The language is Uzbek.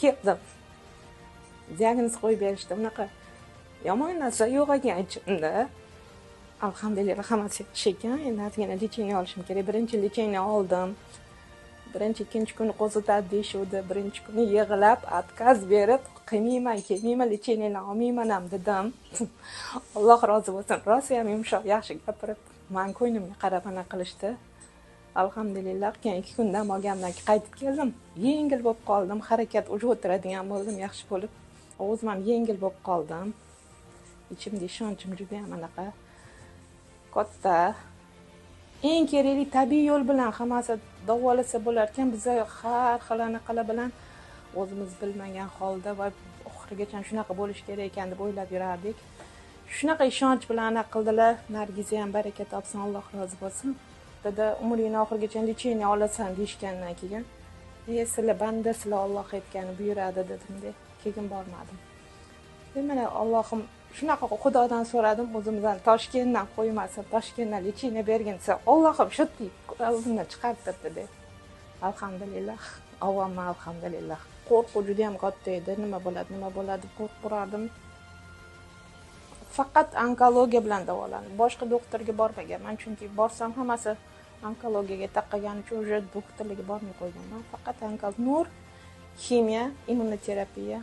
keldim. Diagnoz qo'yib berishdi. Unaqa yomon narsa yo'q ekan ichimda. Alhamdulillah hammasi yaxshi ekan. Endi ozgina lecheniya olishim kerak. Birinchi lecheniya oldim. Birinchi, ikkinchi kuni qo'zitadi deyishuvdi. Birinchi kuni yig'lab, отказ berib, kelmayman, lecheniyadan olmayman ham dedim. Alloh rozi bo'lsin. Rosa ham yumshoq, yaxshi gapirib, men ko'nglimga qarab ana qilishdi. Alhamdulillah, keyin 2 kundan olgandan keyin qaytib keldim. Yengil bo'lib qoldim, harakat o'tiradigan bo'ldim, yaxshi bo'lib. O'zim ham yengil bo'lib qoldim. Ichimda ishonchim juda ham anaqa katta. Eng kerakli tabiiy yo'l bilan hammasi davolasa bo'lar ekan, biz har xil anaqalar bilan o'zimiz bilmagan holda va oxirigacha shunaqa bo'lish kerak ekan deb o'ylab yurardik. Shunaqa ishonch bilan anaqa qildilar. Nargiza ham baraka topsin, Alloh rozi bo'lsin. Dada umringni oxirigacha lecheniya olasan deyishgandan keyin, sizlar banda, sizlar Alloh aytgani buyuradi dedim-da, keyin bormadim. Mana Allohim shunaqa Xudodan so'radim, o'zimizdan Toshkentdan qo'ymasa, Toshkentdan lecheniya bergin desa, Allohim shu deb o'zimdan chiqartirdi deb. Alhamdulillah, avvalma alhamdulillah. Qo'rquv juda ham katta edi, nima bo'ladi deb qo'rqardim. Faqat onkologiya bilan davolandim. Boshqa doktorga bormaganman, chunki borsam hammasi onkologiyaga taqagani uchun o'sha doktorlarga bormay qo'yganman. Faqat nur, kimyo, immunoterapiya